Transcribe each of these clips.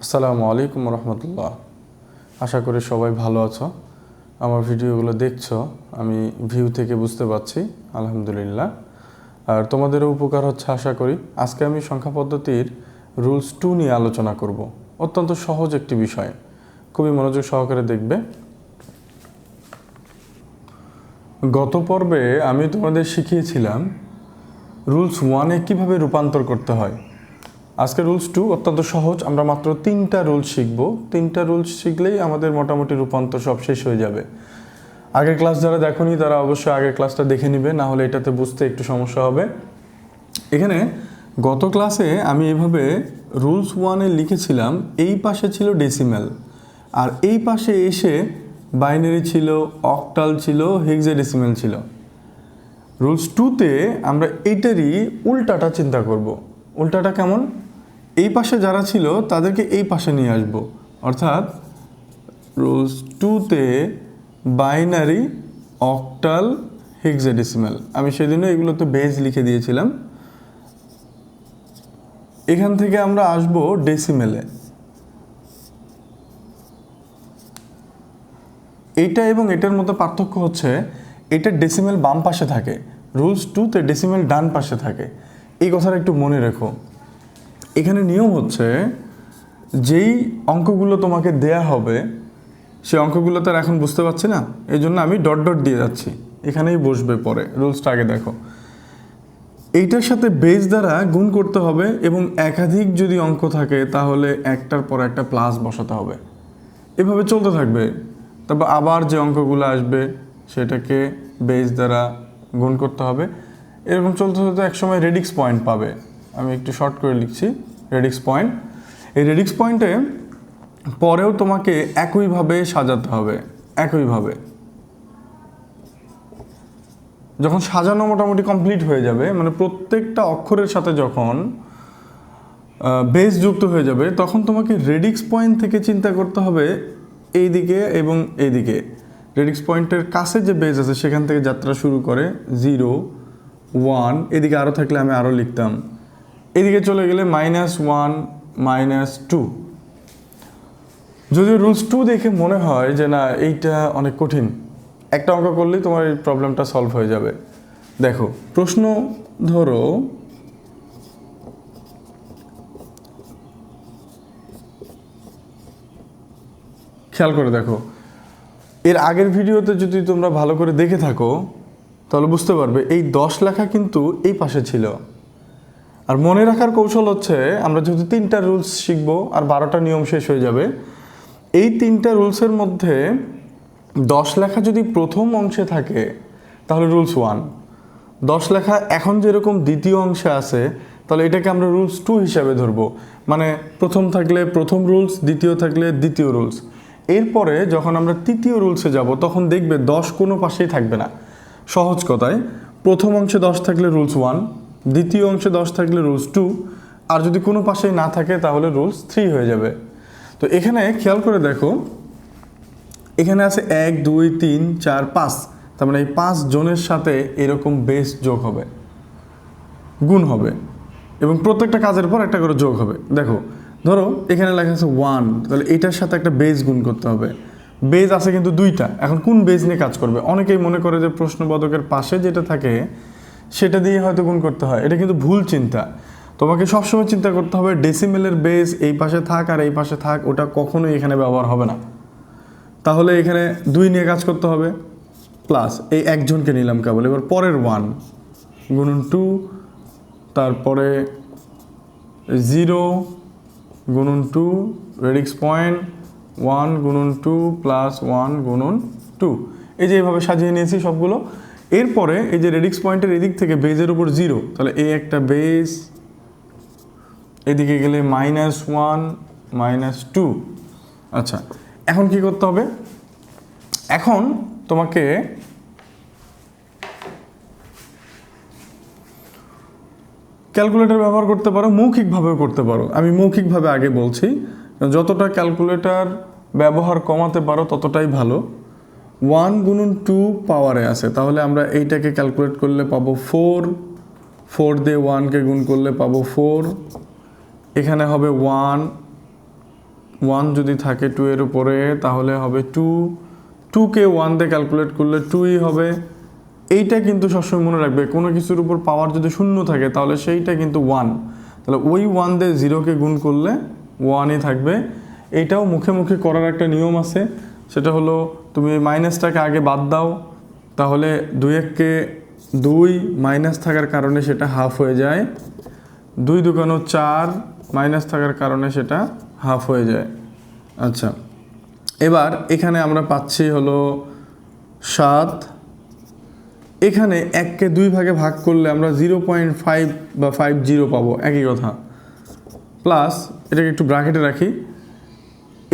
আসসালামু আলাইকুম রহমতুল্লাহ। আশা করি সবাই ভালো আছো। আমার ভিডিওগুলো দেখছো, আমি ভিউ থেকে বুঝতে পারছি, আলহামদুলিল্লাহ। আর তোমাদেরও উপকার হচ্ছে আশা করি। আজকে আমি সংখ্যা পদ্ধতির রুলস 2 নিয়ে আলোচনা করব। অত্যন্ত সহজ একটি বিষয়, খুবই মনোযোগ সহকারে দেখবে। গত পর্বে আমি তোমাদের শিখিয়েছিলাম রুলস 1-এ কীভাবে রূপান্তর করতে হয়। আজকে রুলস 2 অত্যন্ত সহজ। আমরা মাত্র 3টা রুলস শিখব। 3টা রুলস শিখলেই আমাদের মোটামুটি রূপান্তর সব শেষ হয়ে যাবে। আগের ক্লাস যারা দেখোনি তারা অবশ্যই আগের ক্লাসটা দেখে নিবে, না হলে এটাতে বুঝতে একটু সমস্যা হবে। এখানে গত ক্লাসে আমি এভাবে রুলস 1-এ লিখেছিলাম, এই পাশে ছিল ডেসিমেল আর এই পাশে এসে বাইনারি ছিল, অক্টাল ছিল, হেক্সাডেসিমেল ছিল। রুলস 2-তে আমরা এইটারই উল্টাটা চিন্তা করব। উল্টাটা কেমন? এই পাশে যারা ছিল তাদেরকে এই পাশে নিয়ে আসব, অর্থাৎ রুলস 2-তে বাইনারি, অক্টাল, হেক্সাডেসিমাল। আমি সেদিনও এগুলোতে বেজ লিখে দিয়েছিলাম। এখান থেকে আমরা আসব ডেসিমেলে। এইটা এবং এটার মধ্যে পার্থক্য হচ্ছে এটা ডেসিমেল বাম পাশে থাকে, রুলস 2-তে ডেসিমেল ডান পাশে থাকে। এই কথাটা একটু মনে রেখো। এখানে নিয়ম হচ্ছে যেই অঙ্কগুলো তোমাকে দেয়া হবে সেই অঙ্কগুলো তো এখন বুঝতে পারছি না, এই জন্য আমি ডট ডট দিয়ে যাচ্ছি, এখানেই বসবে পরে। রুলসটা আগে দেখো। এইটার সাথে বেস দ্বারা গুণ করতে হবে এবং একাধিক যদি অঙ্ক থাকে তাহলে একটার পর একটা প্লাস বসাতে হবে। এভাবে চলতে থাকবে। তারপর আবার যে অঙ্কগুলো আসবে সেটাকে বেস দ্বারা গুণ করতে হবে। এরকম চলতে চলতে একসময় রেডিক্স পয়েন্ট পাবে। আমি একটু শর্ট করে লিখছি, রেডিক্স পয়েন্ট। এই রেডিক্স পয়েন্টে পরেও তোমাকে একইভাবে সাজাতে হবে, একইভাবে। যখন সাজানো মোটামুটি কমপ্লিট হয়ে যাবে, মানে প্রত্যেকটা অক্ষরের সাথে যখন বেস যুক্ত হয়ে যাবে, তখন তোমাকে রেডিক্স পয়েন্ট থেকে চিন্তা করতে হবে এইদিকে এবং এইদিকে। রেডিক্স পয়েন্টের কাছে যে বেস আছে সেখান থেকে যাত্রা শুরু করে 0, 1, এদিকে আরও থাকলে আমি আরও লিখতাম। এদিকে চলে গেলে -1, -2। যদিও রুলস 2 দেখে মনে হয় যে না এইটা অনেক কঠিন, একটা অঙ্ক করলেই তোমার এই প্রবলেমটা সলভ হয়ে যাবে। দেখো, প্রশ্ন ধরো খেয়াল করে দেখো, এর আগের ভিডিওতে যদি তোমরা ভালো করে দেখে থাকো তাহলে বুঝতে পারবে এই 10 লেখা কিন্তু এই পাশে ছিল। আর মনে রাখার কৌশল হচ্ছে, আমরা যেহেতু 3টা রুলস শিখবো আর 12টা নিয়ম শেষ হয়ে যাবে, এই 3টা রুলসের মধ্যে 10 লেখা যদি প্রথম অংশে থাকে তাহলে রুলস 1। 10 লেখা এখন যেরকম দ্বিতীয় অংশে আছে তাহলে এটাকে আমরা রুলস 2 হিসাবে ধরবো। মানে প্রথম থাকলে প্রথম রুলস, দ্বিতীয় থাকলে দ্বিতীয় রুলস। এরপরে যখন আমরা তৃতীয় রুলসে যাব তখন দেখবে 10 কোনো পাশেই থাকবে না। সহজ কথায়, প্রথম অংশে 10 থাকলে রুলস 1, দ্বিতীয় অংশে 10 থাকলে রুলস 2, আর যদি কোনো পাশেই না থাকে তাহলে রুলস 3 হয়ে যাবে। তো এখানে খেয়াল করে দেখো, এখানে আছে 1, 2, 3, 4, 5। তার মানে এই 5 জনের সাথে এরকম বেস যোগ হবে, গুণ হবে, এবং প্রত্যেকটা কাজের পর একটা করে যোগ হবে। দেখো, ধরো এখানে লেখা আছে 1, তাহলে এটার সাথে একটা বেস গুণ করতে হবে। বেস আছে কিন্তু 2টা, এখন কোন বেস নিয়ে কাজ করবে? অনেকেই মনে করে যে প্রশ্নবোধকের পাশে যেটা থাকে সেটা দিয়ে হয়তো গুণ করতে হয়। এটা কিন্তু ভুল চিন্তা। তোমাকে সবসময় চিন্তা করতে হবে ডেসিমেলের বেস এই পাশে থাক আর এই পাশে থাক, ওটা কখনোই এখানে ব্যবহার হবে না। তাহলে এখানে 2 নিয়ে কাজ করতে হবে, প্লাস এই একজনকে নিলাম কেবল। এবার পরের 1 গুণন 2, তারপরে 0 গুণন 2, রেডিক্স পয়েন্ট 1 গুণন 2 প্লাস 1 গুণন 2। এই যে এইভাবে সাজিয়ে নিয়েছি সবগুলো। এরপরে এই যে রেডিক্স পয়েন্টের এদিক থেকে বেজের উপর 0, তাহলে এই একটা বেস, এদিকে গেলে -1, -2। আচ্ছা, এখন কি করতে হবে? এখন তোমাকে ক্যালকুলেটর ব্যবহার করতে পারো, মৌখিকভাবেও করতে পারো। আমি মৌখিকভাবে আগে বলছি, যতটা ক্যালকুলেটর ব্যবহার কমাতে পারো ততটাই ভালো। 1 গুণন 2 পাওয়ারে আছে, তাহলে আমরা এইটাকে ক্যালকুলেট করলে পাবো 4, 4 দিয়ে 1কে গুণ করলে পাবো 4, এখানে হবে 1, 1 যদি থাকে 2 এর উপরে তাহলে হবে 2কে 1 দিয়ে ক্যালকুলেট করলে 2ই হবে। এইটা কিন্তু সবসময় মনে রাখবে, কোনো কিছুর উপর পাওয়ার যদি শূন্য থাকে তাহলে সেইটা কিন্তু 1, তাহলে ওই 1 দিয়ে 0কে গুণ করলে 1ই থাকবে। এইটাও মুখে মুখে করার একটা নিয়ম আছে, সেটা হলো তুমি মাইনাসটাকে আগে বাদ দাও, তাহলে 2 2 মাইনাস থাকার কারণে সেটা হাফ হয়ে যায়, 2 2 4 মাইনাস থাকার কারণে সেটা হাফ হয়ে যায়। আচ্ছা, এবার এখানে আমরা পাচ্ছি হলো 7, এখানে 1কে 2 ভাগে ভাগ করলে আমরা 0.5 বা 50 পাবো, একই কথা। প্লাস এটাকে একটু ব্র্যাকেটে রাখি।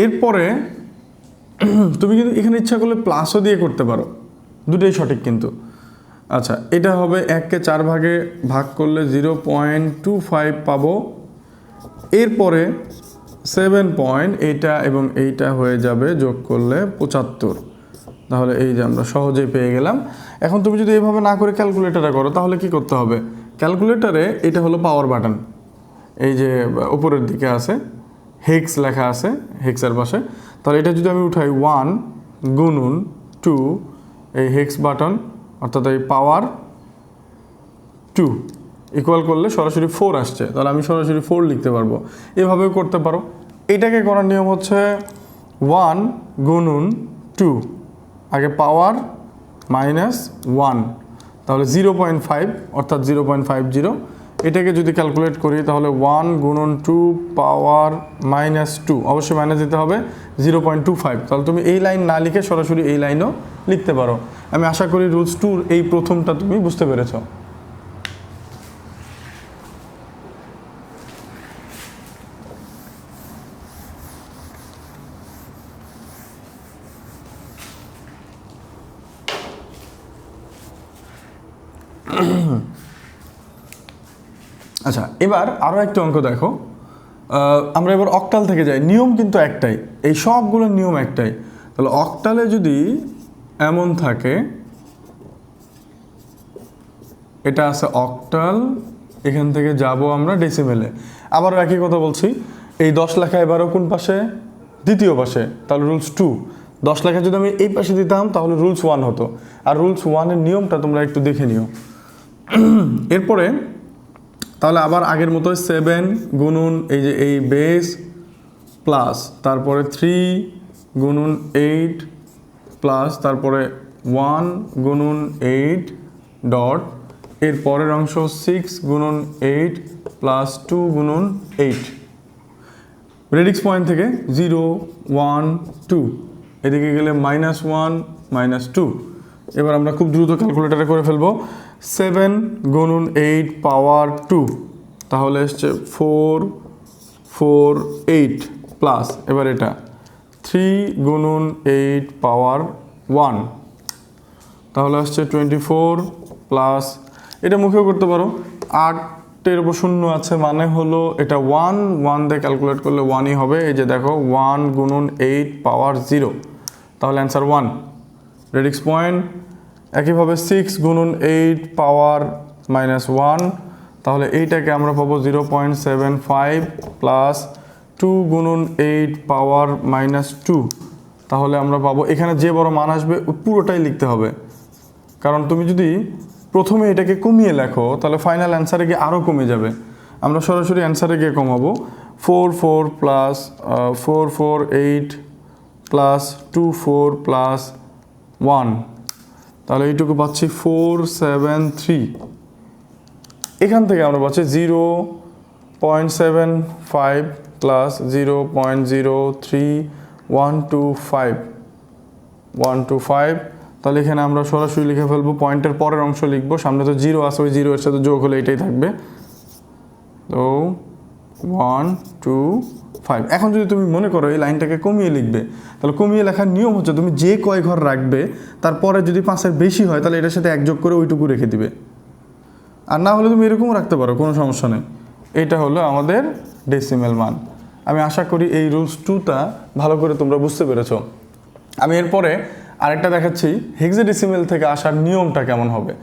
এরপরে তুমি কিন্তু এখানে ইচ্ছা করলে প্লাসও দিয়ে করতে পারো, দুটোই সঠিক কিন্তু। আচ্ছা, এটা হবে 1কে 4 ভাগে ভাগ করলে 0.25 পাবো। এরপরে 7 পয়েন্ট এইটা এবং এইটা হয়ে যাবে যোগ করলে 75। তাহলে এই যে আমরা সহজেই পেয়ে গেলাম। এখন তুমি যদি এইভাবে না করে ক্যালকুলেটারে করো তাহলে কি করতে হবে? ক্যালকুলেটারে এটা হলো পাওয়ার বাটন, এই যে উপরের দিকে আছে হেক্স লেখা আছে হেক্সের পাশে, তাহলে এটা যদি আমি উঠাই 1 গুণন 2 এই হেক্স বাটন অর্থাৎ এই পাওয়ার 2 ইকুয়াল করলে সরাসরি 4 আসছে, তাহলে আমি সরাসরি 4 লিখতে পারবো। এভাবেও করতে পারো। এটাকে করার নিয়ম হচ্ছে 1 গুণন 2 আগে পাওয়ার -1 তাহলে 0.5 অর্থাৎ 0.50। এটাকে যদি ক্যালকুলেট করি তাহলে 1 গুণন 2 পাওয়ার -2, অবশ্যই মাইনাস দিতে হবে 0.25। তাহলে তুমি এই লাইন না লিখে সরাসরি এই লাইনও লিখতে পারো। আমি আশা করি রুলস 2 এই প্রথমটা তুমি বুঝতে পেরেছো। আচ্ছা, এবার আরও একটা অঙ্ক দেখো। আমরা এবার অক্টাল থেকে যাই। নিয়ম কিন্তু একটাই, এই সবগুলোর নিয়ম একটাই। তাহলে অক্টালে যদি এমন থাকে, এটা আছে অক্টাল, এখান থেকে যাব আমরা ডেসিমেলে। আবারও একই কথা বলছি, এই 10 লেখা এবারও কোন পাশে? দ্বিতীয় পাশে। তাহলে রুলস 2। 10 লেখা যদি আমি এই পাশে দিতাম তাহলে রুলস 1 হতো। আর রুলস 1-এর নিয়মটা তোমরা একটু দেখে নিও। এরপরে তাহলে আবার আগের মতো 7 গুণন এই যে এই বেস প্লাস তারপরে 3 গুণন 8 প্লাস তারপরে 1 গুণন 8 ডট, এর পরের অংশ 6 গুণন 8 প্লাস 2 গুণন 8। রেডিক্স পয়েন্ট থেকে 0 1 2, এদিকে গেলে -1 -2। এবার আমরা খুব দ্রুত ক্যালকুলেটারে করে ফেলবো। 7 গুণন 8 পাওয়ার 2 তাহলে এসছে 4 4 8 প্লাস এবার এটা 3 গুণন 8 পাওয়ার 1 তাহলে আসছে 24 প্লাস এটা মুখেও করতে পারো। 8-এর উপর শূন্য আছে মানে হলো এটা 1 দিয়ে ক্যালকুলেট করলে 1ই হবে। এই যে দেখো 1 গুণন 8 পাওয়ার 0, তাহলে অ্যান্সার 1। রেডিক্স পয়েন্ট একইভাবে 6 গুণন 8 পাওয়ার -1 তাহলে এইটাকে আমরা পাবো 0.75 প্লাস 2 গুণন 8 পাওয়ার -2 তাহলে আমরা পাবো, এখানে যে বড় মান আসবে পুরোটাই লিখতে হবে, কারণ তুমি যদি প্রথমে এটাকে কমিয়ে লেখো তাহলে ফাইনাল অ্যান্সারে গিয়ে আরও কমে যাবে। আমরা সরাসরি অ্যান্সারে গিয়ে কমাবো। 4 4 প্লাস 4 4 8 প্লাস 2 4 প্লাস 1 তাহলে এইটুকু পাচ্ছি 4 7 3। এখান থেকে আমরা পাচ্ছি 0.75 প্লাস 0.03125 তাহলে এখানে আমরা সরাসরি লিখে ফেলবো, পয়েন্টের পরের অংশ লিখবো, সামনে তো 0 আছে, ওই 0 এর সাথে যোগ হলে এটাই থাকবে। তো 1 2 5। এখন যদি তুমি মনে করো এই লাইনটাকে কমিয়ে লিখবে, তাহলে কমিয়ে লেখার নিয়ম হচ্ছে তুমি যে কয় ঘর রাখবে তারপরে যদি 5-এর বেশি হয় তাহলে এটার সাথে 1 যোগ করে ওইটুকু রেখে দিবে, আর না হলে তুমি এরকমও রাখতে পারো, কোনো সমস্যা নেই। এইটা হলো আমাদের ডেসিমেল মান। আমি আশা করি এই রুলস 2টা ভালো করে তোমরা বুঝতে পেরেছো। আমি এরপরে আরেকটা দেখাচ্ছি হেক্সাডেসিমেল থেকে আসার নিয়মটা কেমন হবে।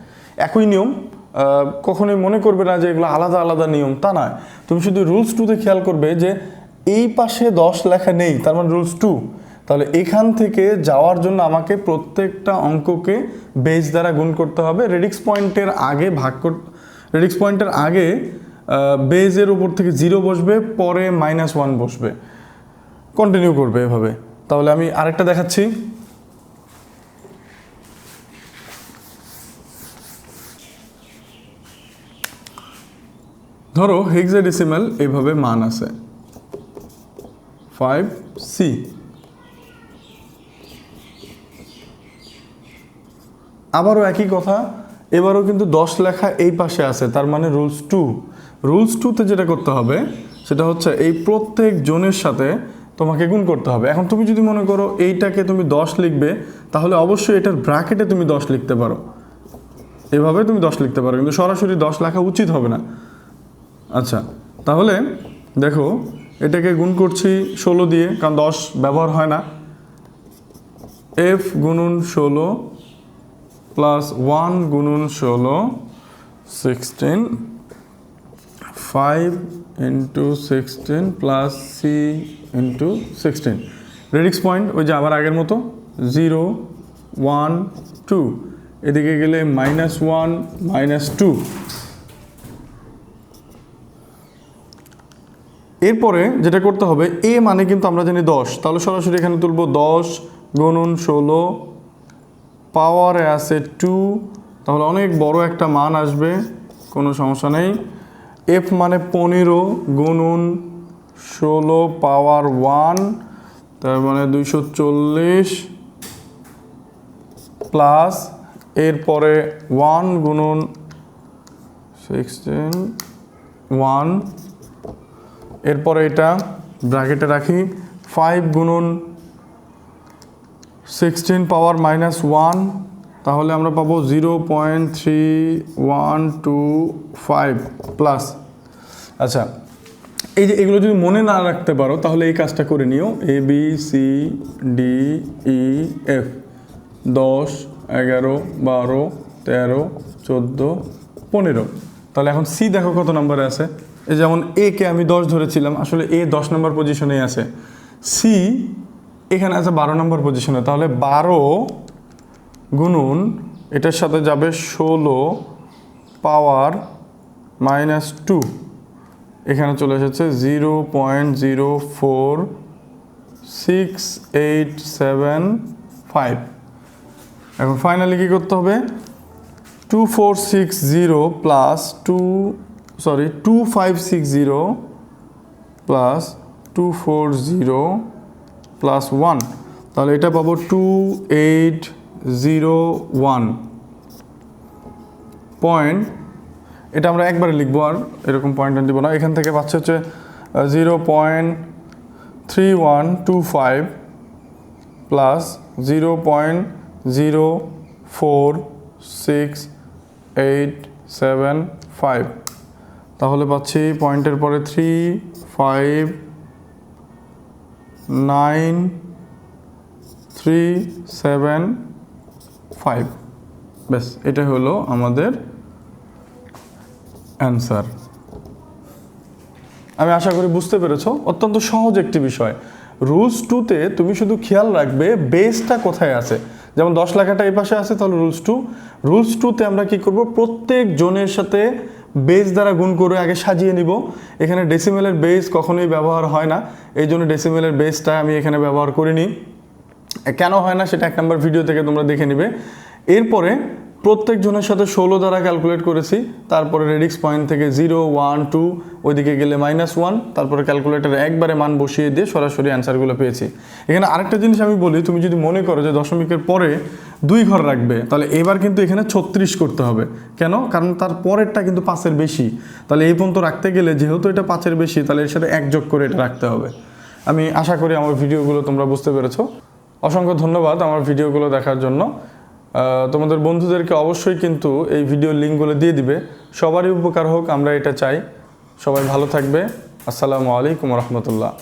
একই নিয়ম, কখনোই মনে করবে না যে এগুলো আলাদা আলাদা নিয়ম, তা নয়। তুমি শুধু রুলস 2তে খেয়াল করবে যে এই পাশে 10 লেখা নেই, তার মানে রুলস 2। তাহলে এখান থেকে যাওয়ার জন্য আমাকে প্রত্যেকটা অঙ্ককে বেস দ্বারা গুণ করতে হবে, রেডিক্স পয়েন্টের আগে রেডিক্স পয়েন্টের আগে বেজের উপর থেকে 0 বসবে, পরে -1 বসবে, কন্টিনিউ করবে এভাবে। তাহলে আমি আরেকটা দেখাচ্ছি। ধরো হেক্সাডেসিমাল এইভাবে মান আছে 5C, আবারও একই কথা, এবারও কিন্তু 10 লেখা এই পাশে আছে, তার মানে রুলস 2। রুলস 2তে যেটা করতে হবে সেটা হচ্ছে এই প্রত্যেক জনের সাথে তোমাকে গুণ করতে হবে। এখন তুমি যদি মনে করো এইটাকে তুমি 10 লিখবে, তাহলে অবশ্যই এটার ব্র্যাকেটে তুমি 10 লিখতে পারো, এভাবে তুমি 10 লিখতে পারো, কিন্তু সরাসরি 10 লেখা উচিত হবে না। আচ্ছা, তাহলে দেখো এটাকে গুণ করছি 16 দিয়ে, কারণ 10 ব্যবহার হয় না। f গুণন 16 প্লাস 1 গুণন 16 16, 5 into 16 plus c into 16। Radix point ওই যে আবার আগের মতো 0 1 2, এদিকে গেলে -1 -2। এরপরে যেটা করতে হবে, এ মানে কিন্তু আমরা জানি 10, তাহলে সরাসরি এখানে তুলব 10 গুণন 16, পাওয়ারে আছে 2, তাহলে অনেক বড় একটা মান আসবে, কোনো সমস্যা নেই। এফ মানে 15 গুণন 16 পাওয়ার 1, তার মানে 240 প্লাস এরপরে 1 গুণন 16 1, এরপরে এটা ব্র্যাকেটে রাখি 5 গুণন 16 পাওয়ার -1, তাহলে আমরা পাবো 0.3125 প্লাস। আচ্ছা, এই যে এগুলো যদি মনে না রাখতে পারো তাহলে এই কাজটা করে নিও, ABCDEF 10 11 12 13 14 15। তাহলে এখন সি দেখো কত নম্বরে আছে। এই যেমন এ কে আমি 10 ধরেছিলাম, আসলে এ 10 নম্বর পজিশনে আছে, সি এখানে আছে 12 নম্বর পজিশনে, তাহলে 12 গুণন এটার সাথে যাবে 16 পাওয়ার -2, এখানে চলে এসেছে 0.04687 এখন ফাইনালি কী করতে হবে, 2460 প্লাস 2560 প্লাস 240 প্লাস 1, তাহলে এটা পাবো 2801 পয়েন্ট। এটা আমরা একবারে লিখবো, আর এরকম পয়েন্ট দিব না। এখান থেকে পাচ্ছে হচ্ছে 0.3125 প্লাস 0.04687 তাহলে পাচ্ছি পয়েন্টের পরে 359,375। ব্যাস, এটা হলো আমাদের অ্যান্সার। আমি আশা করি বুঝতে পেরেছো, অত্যন্ত সহজ একটি বিষয়। রুলস 2তে তুমি শুধু খেয়াল রাখবে বেসটা কোথায় আছে, যেমন 10 লেখাটা এই পাশে আছে, তাহলে রুলস 2তে আমরা কি করব, প্রত্যেক জনের সাথে বেস দ্বারা গুণ করে আগে সাজিয়ে নিব। এখানে ডেসিমেলের বেস কখনোই ব্যবহার হয় না, এই জন্য ডেসিমেলের বেসটা আমি এখানে ব্যবহার করিনি। কেন হয় না সেটা 1 নম্বর ভিডিও থেকে তোমরা দেখে নিবে। এরপরে প্রত্যেক জনের সাথে 16 দ্বারা ক্যালকুলেট করেছি, তারপরে রেডিক্স পয়েন্ট থেকে 0 1 2 ওইদিকে গেলে -1, তারপরে ক্যালকুলেটারে একবারে মান বসিয়ে দিয়ে সরাসরি অ্যান্সারগুলো পেয়েছি। এখানে আরেকটা জিনিস আমি বলি, তুমি যদি মনে করো যে দশমিকের পরে 2 ঘর রাখবে, তাহলে এবার কিন্তু এখানে 36 করতে হবে। কেন? কারণ তার পরেরটা কিন্তু 5-এর বেশি, তাহলে এই পর্যন্ত রাখতে গেলে যেহেতু এটা 5-এর বেশি, তাহলে এর সাথে 1 যোগ করে এটা রাখতে হবে। আমি আশা করি আমার ভিডিওগুলো তোমরা বুঝতে পেরেছো। অসংখ্য ধন্যবাদ আমার ভিডিওগুলো দেখার জন্য। তোমাদের বন্ধুদেরকে অবশ্যই কিন্তু এই ভিডিওর লিঙ্কগুলো দিয়ে দিবে, সবারই উপকার হোক, আমরা এটা চাই। সবাই ভালো থাকবে। আসসালামু আলাইকুম রহমতুল্লাহ।